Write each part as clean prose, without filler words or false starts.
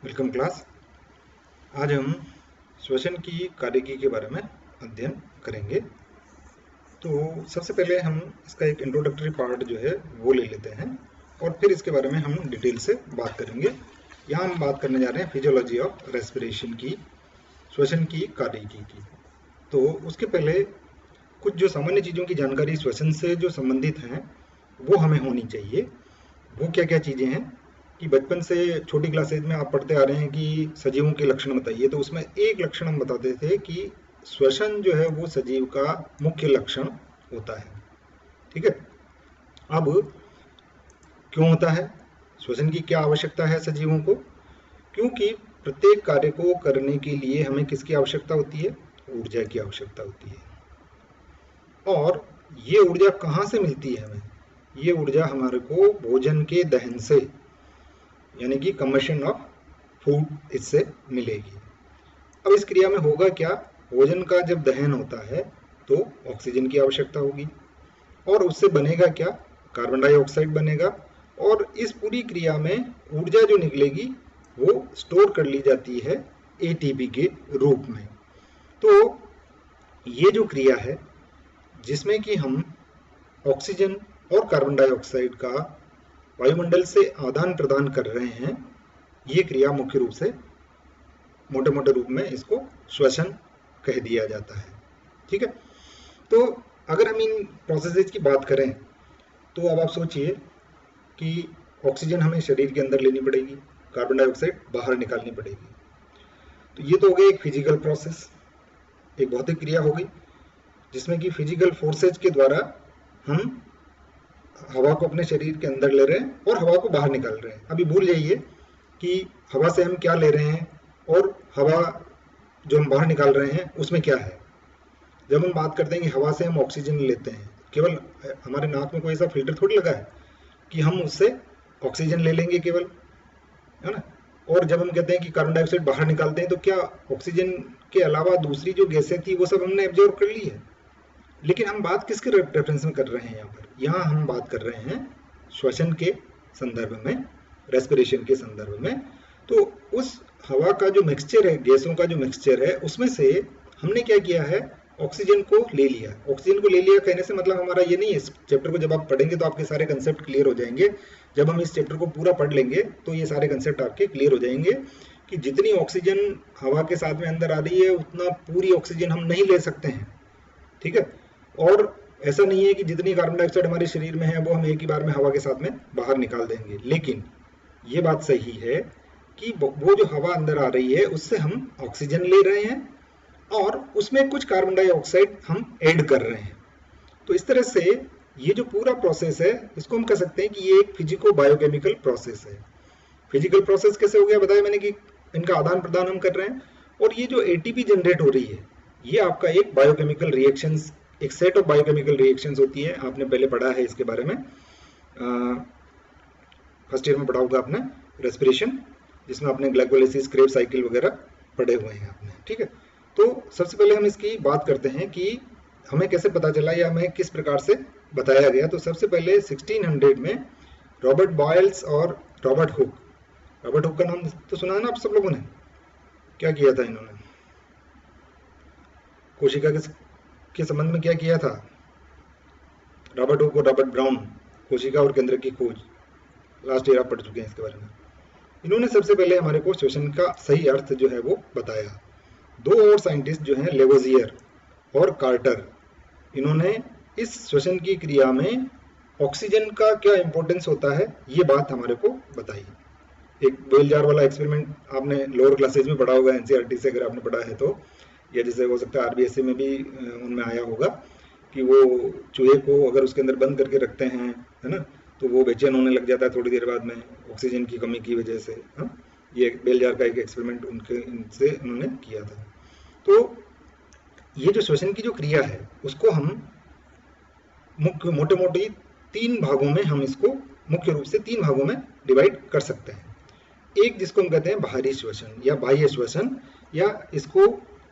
Welcome class. आज हम श्वसन की कार्यकी के बारे में अध्ययन करेंगे। तो सबसे पहले हम इसका एक इंट्रोडक्टरी पार्ट जो है वो ले लेते हैं और फिर इसके बारे में हम डिटेल से बात करेंगे। यहाँ हम बात करने जा रहे हैं फिजियोलॉजी ऑफ रेस्पिरेशन की, श्वसन की कार्यकी की। तो उसके पहले कुछ जो सामान्य चीज़ों की जानकारी श्वसन से जो संबंधित हैं वो हमें होनी चाहिए। वो क्या क्या चीज़ें हैं कि बचपन से छोटी क्लासेज में आप पढ़ते आ रहे हैं कि सजीवों के लक्षण बताइए, तो उसमें एक लक्षण हम बताते थे कि श्वसन जो है वो सजीव का मुख्य लक्षण होता है। ठीक है, अब क्यों होता है, श्वसन की क्या आवश्यकता है सजीवों को? क्योंकि प्रत्येक कार्य को करने के लिए हमें किसकी आवश्यकता होती है? ऊर्जा की आवश्यकता होती है। और ये ऊर्जा कहाँ से मिलती है हमें? ये ऊर्जा हमारे को भोजन के दहन से, यानी कि कंबशन ऑफ फूड, इससे मिलेगी। अब इस क्रिया में होगा क्या? भोजन का जब दहन होता है तो ऑक्सीजन की आवश्यकता होगी और उससे बनेगा क्या? कार्बन डाइऑक्साइड बनेगा। और इस पूरी क्रिया में ऊर्जा जो निकलेगी वो स्टोर कर ली जाती है एटीपी के रूप में। तो ये जो क्रिया है जिसमें कि हम ऑक्सीजन और कार्बन डाइऑक्साइड का वायुमंडल से आदान प्रदान कर रहे हैं, ये क्रिया मुख्य रूप से मोटे मोटे रूप में इसको श्वसन कह दिया जाता है। ठीक है, तो अगर हम इन प्रोसेसेस की बात करें तो अब आप सोचिए कि ऑक्सीजन हमें शरीर के अंदर लेनी पड़ेगी, कार्बन डाइऑक्साइड बाहर निकालनी पड़ेगी। तो ये तो हो गया एक फिजिकल प्रोसेस, एक भौतिक क्रिया हो गई जिसमें कि फिजिकल फोर्सेज के द्वारा हम हवा को अपने शरीर के अंदर ले रहे हैं और हवा को बाहर निकाल रहे हैं। अभी भूल जाइए कि हवा से हम क्या ले रहे हैं और हवा जो हम बाहर निकाल रहे हैं उसमें क्या है। जब हम बात करते हैं कि हवा से हम ऑक्सीजन लेते हैं, केवल हमारे नाक में कोई ऐसा फिल्टर थोड़ी लगा है कि हम उससे ऑक्सीजन ले लेंगे केवल, है ना। और जब हम कहते हैं कि कार्बन डाइऑक्साइड बाहर निकालते हैं तो क्या ऑक्सीजन के अलावा दूसरी जो गैसें थी वो सब हमने एब्जॉर्ब कर ली है? लेकिन हम बात किसके रेफरेंस में कर रहे हैं? यहाँ हम बात कर रहे हैं श्वसन के संदर्भ में, रेस्पिरेशन के संदर्भ में। तो उस हवा का जो मिक्सचर है, गैसों का जो मिक्सचर है, उसमें से हमने क्या किया है? ऑक्सीजन को ले लिया। ऑक्सीजन को ले लिया कहने से मतलब हमारा ये नहीं है, इस चैप्टर को जब आप पढ़ेंगे तो आपके सारे कंसेप्ट क्लियर हो जाएंगे। जब हम इस चैप्टर को पूरा पढ़ लेंगे तो ये सारे कंसेप्ट आपके क्लियर हो जाएंगे कि जितनी ऑक्सीजन हवा के साथ में अंदर आ रही है उतना पूरी ऑक्सीजन हम नहीं ले सकते हैं। ठीक है, और ऐसा नहीं है कि जितनी कार्बन डाइऑक्साइड हमारे शरीर में है वो हम एक ही बार में हवा के साथ में बाहर निकाल देंगे। लेकिन ये बात सही है कि वो जो हवा अंदर आ रही है उससे हम ऑक्सीजन ले रहे हैं और उसमें कुछ कार्बन डाइऑक्साइड हम ऐड कर रहे हैं। तो इस तरह से ये जो पूरा प्रोसेस है इसको हम कह सकते हैं कि ये एक फिजिको बायोकेमिकल प्रोसेस है। फिजिकल प्रोसेस कैसे हो गया बताया मैंने कि इनका आदान प्रदान हम कर रहे हैं। और ये जो एटीपी जनरेट हो रही है ये आपका एक बायोकेमिकल रिएक्शंस, एक सेट ऑफ बायोकेमिकल रिएक्शंस होती है। आपने पहले पढ़ा है इसके बारे में, फर्स्ट ईयर में पढ़ा होगा आपने रेस्पिरेशन, जिसमें आपने ग्लाइकोलाइसिस, क्रेब्स साइकिल वगैरह पढ़े हुए हैं आपने। ठीक है, तो सबसे पहले हम इसकी बात करते हैं कि हमें कैसे पता चला या हमें किस प्रकार से बताया गया। तो सबसे पहले 1600 में रॉबर्ट बॉयल्स और रॉबर्ट हुक का नाम तो सुना है ना आप सब लोगों ने? क्या किया था इन्होंने? कोशिका के संबंध में क्या किया था? रॉबर्ट हुक और रॉबर्ट ब्राउन, कोशिका और केंद्र की खोज, लास्ट ईयर आप पढ़ चुके हैं इसके बारे में। इन्होंने सबसे पहले हमारे को श्वसन का सही अर्थ जो है वो बताया। दो और साइंटिस्ट जो हैं, लेवोजियर और कार्टर, इन्होंने इस श्वसन की क्रिया में ऑक्सीजन का क्या इंपॉर्टेंस होता है ये बात हमारे को बताई। एक बेल जार वाला एक्सपेरिमेंट आपने लोअर क्लासेज में पढ़ा होगा, एनसीईआरटी से अगर आपने पढ़ा है तो, या जैसे हो सकता है आरबीएससी में भी उनमें आया होगा कि वो चूहे को अगर उसके अंदर बंद करके रखते हैं, है ना, तो वो बेचैन होने लग जाता है थोड़ी देर बाद में ऑक्सीजन की कमी की वजह से। हाँ, ये बेल जार का एक एक्सपेरिमेंट इनसे उन्होंने किया था। तो ये जो श्वसन की जो क्रिया है उसको हम मोटे मोटे तीन भागों में, हम इसको मुख्य रूप से तीन भागों में डिवाइड कर सकते हैं। एक जिसको हम कहते हैं बाहरी श्वसन या बाह्य श्वसन, या इसको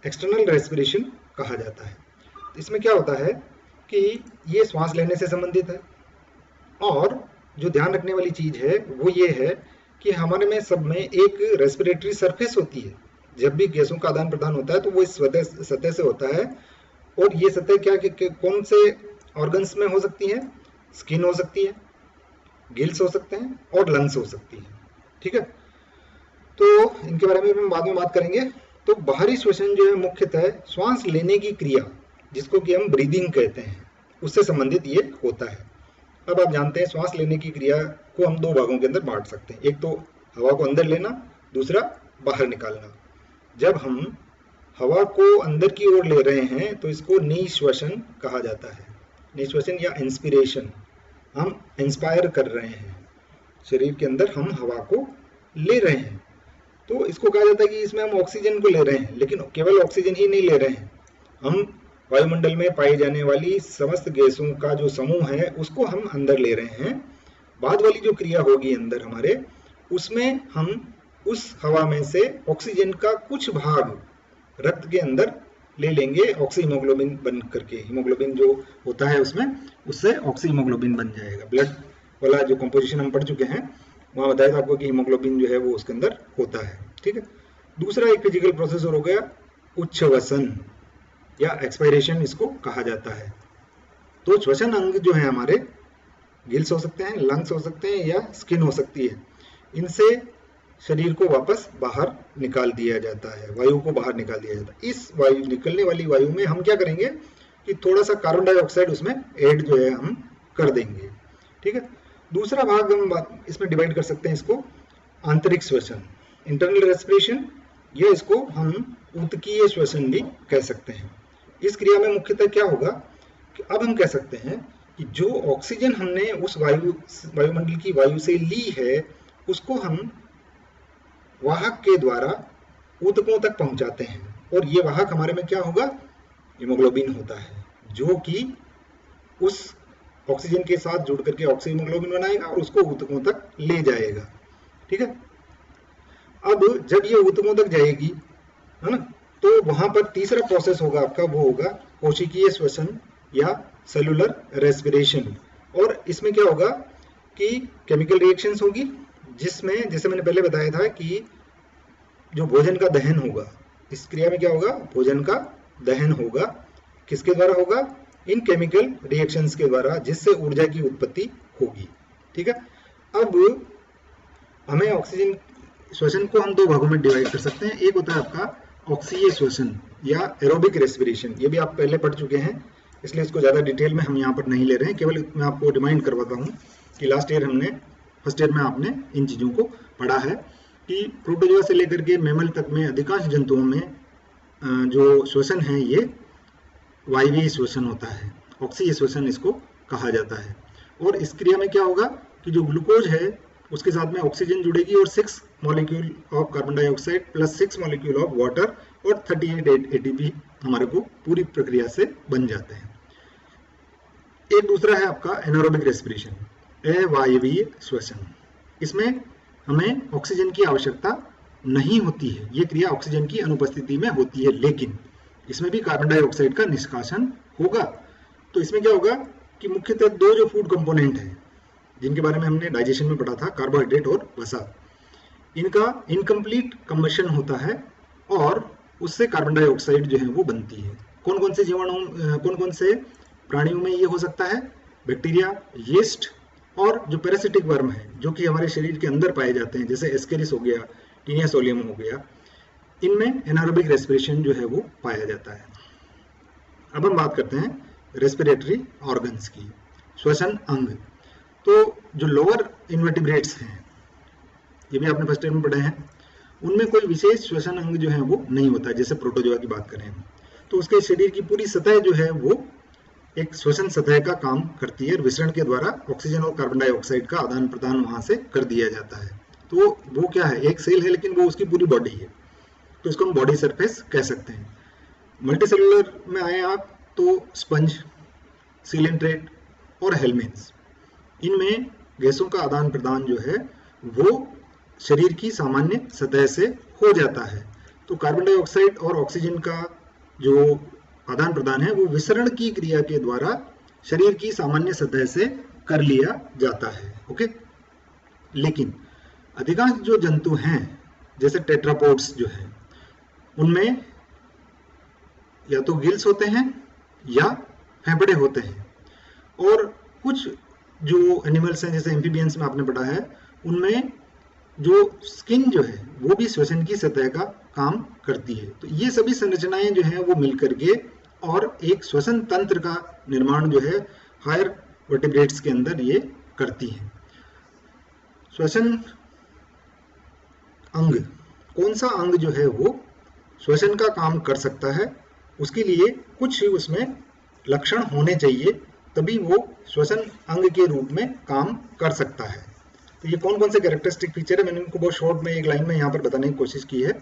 एक्सटर्नल रेस्पिरेशन कहा जाता है। इसमें क्या होता है कि ये श्वास लेने से संबंधित है। और जो ध्यान रखने वाली चीज है वो ये है कि हमारे में सब में एक रेस्पिरेटरी सरफेस होती है। जब भी गैसों का आदान प्रदान होता है तो वो इस सतह से होता है। और ये सतह कौन से ऑर्गन्स में हो सकती है? स्किन हो सकती है, गिल्स हो सकते हैं और लंग्स हो सकती है। ठीक है, तो इनके बारे में हम बाद में बात करेंगे। तो बाहरी श्वसन जो है मुख्यतः श्वास लेने की क्रिया, जिसको कि हम ब्रीदिंग कहते हैं, उससे संबंधित ये होता है। अब आप जानते हैं श्वास लेने की क्रिया को हम दो भागों के अंदर बांट सकते हैं, एक तो हवा को अंदर लेना, दूसरा बाहर निकालना। जब हम हवा को अंदर की ओर ले रहे हैं तो इसको निश्वसन कहा जाता है। निश्वसन या इंस्पिरेशन, हम इंस्पायर कर रहे हैं, शरीर के अंदर हम हवा को ले रहे हैं, तो इसको कहा जाता है कि इसमें हम ऑक्सीजन को ले रहे हैं। लेकिन केवल ऑक्सीजन ही नहीं ले रहे हैं, हम वायुमंडल में पाई जाने वाली समस्त गैसों का जो समूह है उसको हम अंदर ले रहे हैं। बाद वाली जो क्रिया होगी अंदर हमारे, उसमें हम उस हवा में से ऑक्सीजन का कुछ भाग रक्त के अंदर ले लेंगे, ऑक्सी हीमोग्लोबिन बन करके। हीमोग्लोबिन जो होता है उसमें, उससे ऑक्सी हीमोग्लोबिन बन जाएगा। ब्लड वाला जो कंपोजिशन हम पढ़ चुके हैं वहाँ बताया था आपको कि हीमोग्लोबिन जो है वो उसके अंदर होता है। ठीक है, दूसरा एक फिजिकल प्रोसेस और हो गया उच्छ्वसन या एक्सपायरेशन, इसको कहा जाता है। तो श्वसन अंग जो है हमारे, गिल्स हो सकते हैं, लंग्स हो सकते हैं या स्किन हो सकती है, इनसे शरीर को वापस बाहर निकाल दिया जाता है, वायु को बाहर निकाल दिया जाता है। इस वायु, निकलने वाली वायु में हम क्या करेंगे कि थोड़ा सा कार्बन डाइऑक्साइड उसमें ऐड जो है हम कर देंगे। ठीक है, दूसरा भाग हम इसमें डिवाइड कर सकते हैं इसको आंतरिक श्वसन, इंटरनल रेस्पिरेशन, या इसको हम ऊतकीय श्वसन भी कह सकते हैं। इस क्रिया में मुख्यतः क्या होगा कि अब हम कह सकते हैं कि जो ऑक्सीजन हमने उस वायुमंडल की वायु से ली है उसको हम वाहक के द्वारा ऊतकों तक पहुंचाते हैं, और ये वाहक हमारे में क्या होगा? हीमोग्लोबिन होता है, जो कि उस ऑक्सीजन के साथ जुड़ करके ऑक्सी हीमोग्लोबिन बनाएगा और उसको ऊतकों तक ले जाएगा। ठीक है, अब जब ये ऊतकों तक जाएगी, है ना, तो वहां पर तीसरा प्रोसेस होगा आपका, वो होगा कोशिकीय श्वसन या सेलुलर रेस्पिरेशन। और इसमें क्या होगा कि केमिकल रिएक्शंस होगी, जिसमें जैसे मैंने पहले बताया था कि जो भोजन का दहन होगा, इस क्रिया में क्या होगा? भोजन का दहन होगा। किसके द्वारा होगा? इन केमिकल रिएक्शंस के द्वारा, जिससे ऊर्जा की उत्पत्ति होगी। ठीक है, अब हमें ऑक्सीजन श्वसन को हम दो भागों में डिवाइड कर सकते हैं। एक होता है आपका ऑक्सीय श्वसन या एरोबिक रेस्पिरेशन, ये भी आप पहले पढ़ चुके हैं, इसलिए इसको ज़्यादा डिटेल में हम यहाँ पर नहीं ले रहे हैं, केवल मैं आपको रिमाइंड करवाता हूँ कि लास्ट ईयर हमने, फर्स्ट ईयर में आपने इन चीज़ों को पढ़ा है कि प्रोटोजोआ से लेकर के मैमल तक में अधिकांश जंतुओं में जो श्वसन है ये वायवीय श्वसन होता है, ऑक्सीय श्वसन इसको कहा जाता है। और इस क्रिया में क्या होगा कि जो ग्लूकोज है उसके साथ में ऑक्सीजन जुड़ेगी और 6 molecule of carbon dioxide plus 6 molecule of water और 38 एटीपी हमारे को पूरी प्रक्रिया से बन जाते हैं। एक दूसरा है आपका एनारोबिक रेस्पिरेशन, अवायवीय श्वसन। इसमें हमें ऑक्सीजन की आवश्यकता नहीं होती है, ये क्रिया ऑक्सीजन की अनुपस्थिति में होती है, लेकिन इसमें भी कार्बन डाइऑक्साइड का निष्कासन होगा। तो इसमें क्या होगा कि मुख्यतः दो जो फूड कंपोनेंट हैं जिनके बारे में हमने डाइजेशन में पढ़ा था, कार्बोहाइड्रेट और वसा, इनका इनकम्प्लीट कंबशन होता है और उससे कार्बन डाइऑक्साइड जो है वो बनती है। कौन कौन से जीवाणु, कौन कौन से प्राणियों में ये हो सकता है? बैक्टीरिया, यीस्ट और जो पैरासिटिक वर्म है जो कि हमारे शरीर के अंदर पाए जाते हैं, जैसे एस्केरिस हो गया, टीनिया सोलियम हो गया, इनमें एनारोबिक रेस्पिरेशन जो है वो पाया जाता है। अब हम बात करते हैं रेस्पिरेटरी ऑर्गन्स की, श्वसन अंग। तो जो लोअर इन्वर्टिब्रेट्स हैं, ये भी आपने फर्स्ट ईयर में पढ़े हैं, उनमें कोई विशेष श्वसन अंग जो है वो नहीं होता। जैसे प्रोटोजोआ की बात करें तो उसके शरीर की पूरी सतह जो है वो एक श्वसन सतह का काम करती है, विसरण के द्वारा ऑक्सीजन और कार्बन डाइऑक्साइड का आदान प्रदान वहां से कर दिया जाता है। तो वो क्या है? एक सेल है लेकिन वो उसकी पूरी बॉडी है, तो इसको हम बॉडी सरफेस कह सकते हैं। मल्टीसेलुलर में आए आप तो स्पंज, सीलेंट्रेट और हेलमेंस, इनमें गैसों का आदान प्रदान जो है वो शरीर की सामान्य सतह से हो जाता है। तो कार्बन डाइऑक्साइड और ऑक्सीजन का जो आदान प्रदान है वो विसरण की क्रिया के द्वारा शरीर की सामान्य सतह से कर लिया जाता है। ओके, लेकिन अधिकांश जो जंतु हैं जैसे टेट्रापोड्स जो है उनमें या तो गिल्स होते हैं या फेफड़े होते हैं, और कुछ जो एनिमल्स हैं जैसे एम्फीबियंस में आपने पढ़ा है उनमें जो स्किन जो है वो भी श्वसन की सतह का काम करती है। तो ये सभी संरचनाएं जो हैं वो मिलकर के और एक श्वसन तंत्र का निर्माण जो है हायर वर्टिब्रेट्स के अंदर ये करती हैं। श्वसन अंग, कौन सा अंग जो है वो श्वसन का काम कर सकता है, उसके लिए कुछ उसमें लक्षण होने चाहिए, तभी वो श्वसन अंग के रूप में काम कर सकता है। तो ये कौन कौन से कैरेक्टरिस्टिक फीचर है मैंने इनको बहुत शॉर्ट में एक लाइन में यहाँ पर बताने की कोशिश की है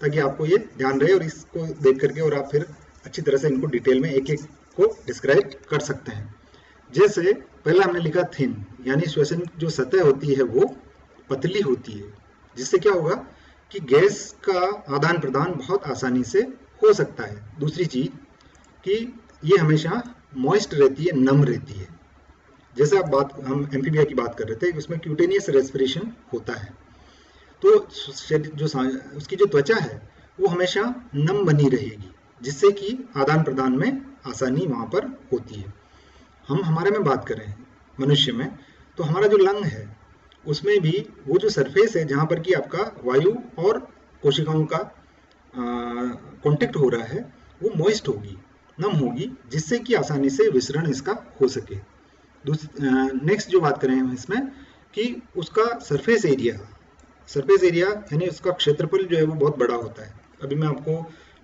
ताकि आपको ये ध्यान रहे और इसको देख करके और आप फिर अच्छी तरह से इनको डिटेल में एक एक को डिस्क्राइब कर सकते हैं। जैसे पहला हमने लिखा थिन, यानी श्वसन जो सतह होती है वो पतली होती है, जिससे क्या होगा कि गैस का आदान प्रदान बहुत आसानी से हो सकता है। दूसरी चीज कि ये हमेशा मॉइस्ट रहती है, नम रहती है। जैसे हम एम्फीबिया की बात कर रहे थे, उसमें क्यूटेनियस रेस्पिरेशन होता है, तो जो उसकी जो त्वचा है वो हमेशा नम बनी रहेगी, जिससे कि आदान प्रदान में आसानी वहां पर होती है। हम हमारे में बात करें मनुष्य में, तो हमारा जो लंग है उसमें भी वो जो सरफेस है जहाँ पर कि आपका वायु और कोशिकाओं का कॉन्टेक्ट हो रहा है वो मॉइस्ट होगी, नम होगी, जिससे कि आसानी से विसरण इसका हो सके। नेक्स्ट जो बात करें हम इसमें कि उसका सरफेस एरिया यानी उसका क्षेत्रफल जो है वो बहुत बड़ा होता है। अभी मैं आपको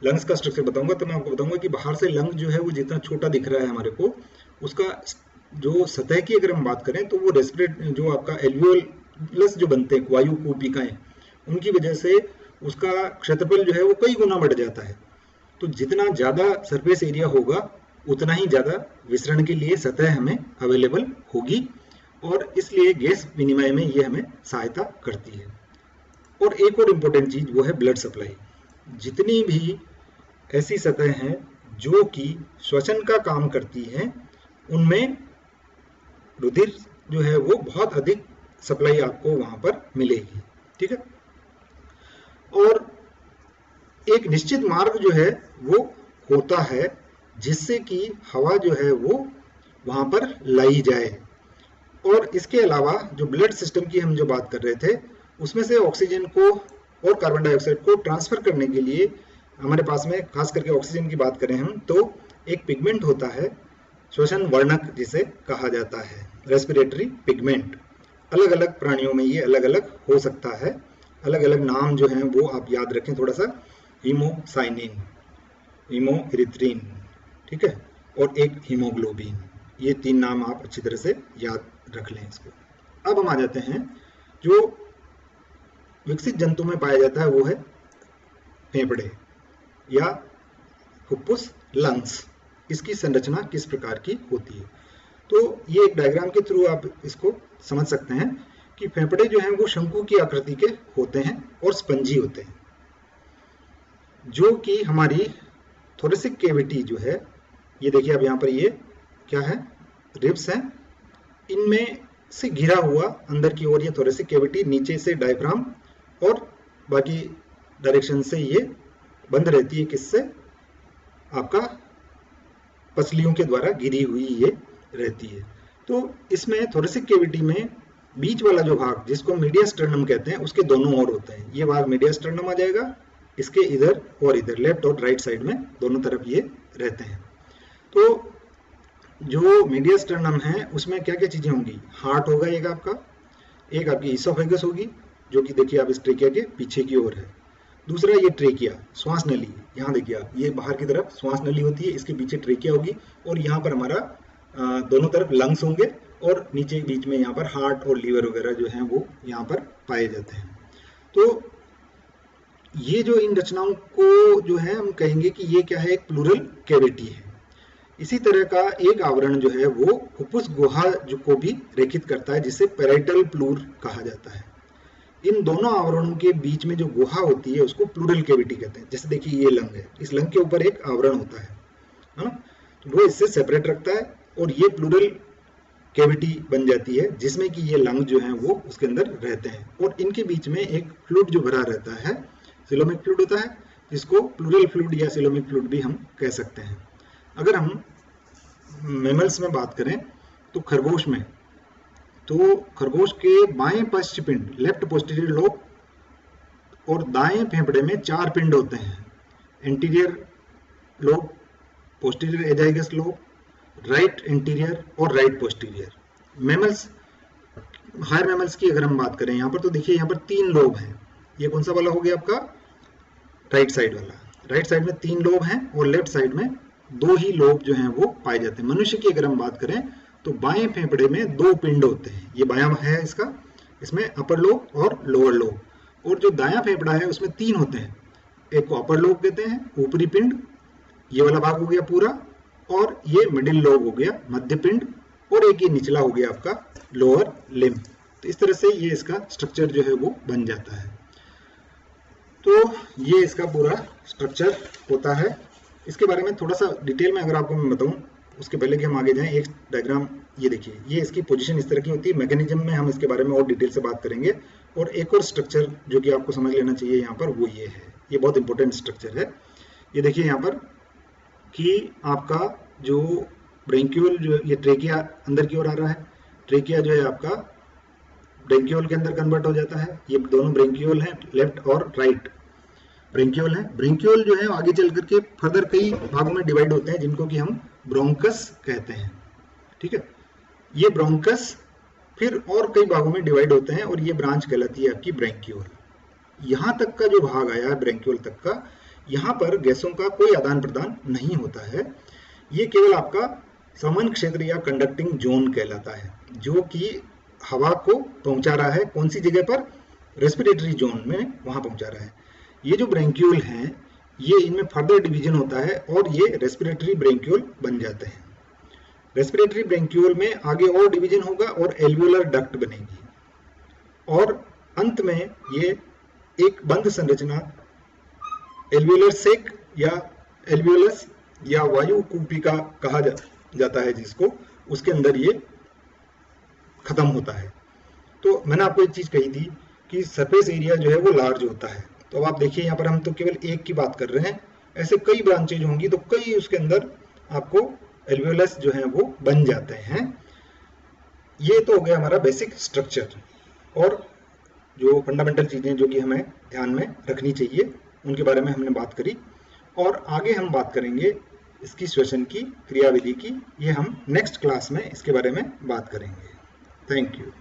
लंग्स का स्ट्रक्चर बताऊंगा तो मैं आपको बताऊंगा कि बाहर से लंग जो है वो जितना छोटा दिख रहा है हमारे को, उसका जो सतह की अगर हम बात करें तो वो रेस्पिरेट जो आपका एल्वियोलस जो बनते हैं वायु कूपिकाएं, उनकी वजह से उसका क्षेत्रफल जो है वो कई गुना बढ़ जाता है। तो जितना ज़्यादा सरफेस एरिया होगा उतना ही ज़्यादा विसरण के लिए सतह हमें अवेलेबल होगी, और इसलिए गैस विनिमय में ये हमें सहायता करती है। और एक और इम्पोर्टेंट चीज़ वो है ब्लड सप्लाई। जितनी भी ऐसी सतह हैं जो कि श्वसन का काम करती हैं, उनमें रुधिर जो है वो बहुत अधिक सप्लाई आपको वहां पर मिलेगी, ठीक है। और एक निश्चित मार्ग जो है वो होता है जिससे कि हवा जो है वो वहां पर लाई जाए। और इसके अलावा जो ब्लड सिस्टम की हम जो बात कर रहे थे उसमें से ऑक्सीजन को और कार्बन डाइऑक्साइड को ट्रांसफर करने के लिए हमारे पास में, खास करके ऑक्सीजन की बात करें हम, तो एक पिगमेंट होता है श्वसन वर्णक जिसे कहा जाता है, रेस्पिरेटरी पिगमेंट। अलग अलग प्राणियों में ये अलग अलग हो सकता है, अलग अलग नाम जो हैं वो आप याद रखें थोड़ा सा, हीमोसाइनिन, हीमोइरिथ्रिन, ठीक है, और एक हीमोग्लोबिन। ये 3 नाम आप अच्छी तरह से याद रख लें इसको। अब हम आ जाते हैं जो विकसित जंतु में पाया जाता है वो है फेफड़े या फुफ्फुस, लंग्स। इसकी संरचना किस प्रकार की होती है, तो ये एक डायग्राम के थ्रू आप इसको समझ सकते हैं कि फेफड़े जो हैं वो शंकु की आकृति के होते हैं और स्पंजी होते हैं, जो कि हमारी थोरेसिक कैविटी जो है, ये देखिए अब यहाँ पर ये क्या है, रिब्स हैं, इनमें से घिरा हुआ अंदर की ओर ये थोरेसिक कैविटी, नीचे से डायफ्राम, और बाकी डायरेक्शन से ये बंद रहती है, किससे, आपका पसलियों के द्वारा घिरी हुई ये रहती है। तो इसमें थोरेसिक कैविटी में बीच वाला जो भाग जिसको मीडियास्टर्नम कहते हैं उसके दोनों ओर होते हैं। ये भाग मीडियास्टर्नम आ जाएगा, इसके इधर और इधर, लेफ्ट और राइट साइड में दोनों तरफ ये रहते हैं। तो जो मीडियास्टर्नम है उसमें क्या क्या चीजें होंगी, हार्ट होगा एक आपका, एक आपकी ईसोफेगस होगी जो कि देखिए आप इस ट्रेकिया के पीछे की ओर है, दूसरा ये ट्रेकिया, श्वास नली, यहाँ देखिए आप, ये बाहर की तरफ श्वास नली होती है, इसके पीछे ट्रेकिया होगी, और यहाँ पर हमारा दोनों तरफ लंग्स होंगे, और नीचे बीच में यहाँ पर हार्ट और लीवर वगैरह जो हैं वो यहाँ पर पाए जाते हैं। तो ये जो इन रचनाओं को जो है हम कहेंगे कि ये क्या है, एक प्लूरल कैविटी है। इसी तरह का एक आवरण जो है वो फुफ्फुस गुहा जो को भी रेखित करता है, जिसे पैराइटल प्लूर कहा जाता है। इन दोनों आवरणों के बीच में जो गुहा होती है उसको प्लूरल कैविटी कहते हैं। जैसे देखिए ये लंग है, इस लंग के ऊपर एक आवरण होता है ना, तो वो इससे सेपरेट रखता है, और ये प्लूरल कैविटी बन जाती है जिसमें कि ये लंग जो हैं वो उसके अंदर रहते हैं, और इनके बीच में एक फ्लूइड जो भरा रहता है, सिलोमिक फ्लूइड होता है, जिसको प्लूरल फ्लूइड या सिलोमिक फ्लूइड भी हम कह सकते हैं। अगर हम मैमल्स में बात करें तो खरगोश में, तो खरगोश के बाएं पश्च पिंड लेफ्ट पोस्टीरियर लोब और दाएं फेफड़े में 4 पिंड होते हैं, anterior lobe, posterior azygos lobe, right anterior और right posterior. Mammals, higher mammals की अगर हम बात करें यहाँ पर, तो देखिए यहाँ पर 3 लोब हैं। ये कौन सा वाला हो गया आपका? राइट साइड वाला। राइट साइड में 3 लोब हैं और लेफ्ट साइड में 2 ही लोब जो हैं वो पाए जाते हैं। मनुष्य की अगर हम बात करें तो बाएं फेफड़े में 2 पिंड होते हैं, ये बायां है इसका, इसमें अपर लोब और लोअर लोब, और जो दायां फेफड़ा है उसमें 3 होते हैं, एक को अपर लोब कहते हैं, ऊपरी पिंड, ये वाला भाग हो गया पूरा, और ये मिडिल लोब हो गया, मध्य पिंड, और एक ये निचला हो गया आपका लोअर लिम्ब। तो इस तरह से ये इसका स्ट्रक्चर जो है वो बन जाता है। तो ये इसका पूरा स्ट्रक्चर होता है। इसके बारे में थोड़ा सा डिटेल में अगर आपको मैं बताऊं, उसके पहले कि हम आगे जाएं, एक डायग्राम ये देखिए, ये इसकी पोजीशन इस तरह की होती है। मैकेनिज्म में हम इसके बारे में और डिटेल से बात करेंगे। और एक और स्ट्रक्चर जो कि आपको समझ लेना चाहिए यहाँ पर, वो ये है, ये बहुत इंपॉर्टेंट स्ट्रक्चर है। ये देखिए यहाँ पर कि आपका जो ब्रेंक्यूल, जो ये ट्रेकिया अंदर की ओर आ रहा है, ट्रेकिया जो है आपका ब्रेंक्यूल के अंदर कन्वर्ट हो जाता है। ये दोनों ब्रेंक्यूल हैं, लेफ्ट और राइट ब्रेंक्यूल है। ब्रेंक्यूल जो है आगे चल करके फर्दर कई भागों में डिवाइड होते हैं, जिनको कि हम ब्रोंकस कहते हैं। ठीक है, ये ब्रोंकस फिर और कई भागों में डिवाइड होते हैं, और ये ब्रांच कहलाती है आपकी ब्रेंक्यूल। यहाँ तक का जो भाग आया है ब्रेंक्यूल तक का, यहाँ पर गैसों का कोई आदान प्रदान नहीं होता है। ये केवल आपका समन क्षेत्र या कंडक्टिंग जोन कहलाता है, जो कि हवा को पहुंचा रहा है। कौन सी जगह पर? रेस्पिरेटरी जोन में, वहां पहुंचा रहा है। ये जो ब्रेंक्यूल हैं, ये इनमें फर्दर डिवीजन होता है और ये रेस्पिरेटरी ब्रेंक्यूल बन जाते हैं। रेस्पिरेटरी ब्रेंक्यूल में आगे और डिवीजन होगा और एल्वियोलर डक्ट बनेगी, और अंत में ये एक बंद संरचना एल्वियोलर सेक या एल्वियोलस या वायु कूपिका कहा जाता है, जिसको उसके अंदर ये खत्म होता है। तो मैंने आपको एक चीज कही थी कि सरफेस एरिया जो है वो लार्ज होता है। तो अब आप देखिए यहाँ पर हम तो केवल एक की बात कर रहे हैं, ऐसे कई ब्रांचेज होंगी, तो कई उसके अंदर आपको एल्वियोलस जो है वो बन जाते हैं। ये तो हो गया हमारा बेसिक स्ट्रक्चर, और जो फंडामेंटल चीजें जो कि हमें ध्यान में रखनी चाहिए उनके बारे में हमने बात करी। और आगे हम बात करेंगे इसकी श्वसन की क्रियाविधि की, ये हम नेक्स्ट क्लास में इसके बारे में बात करेंगे। Thank you.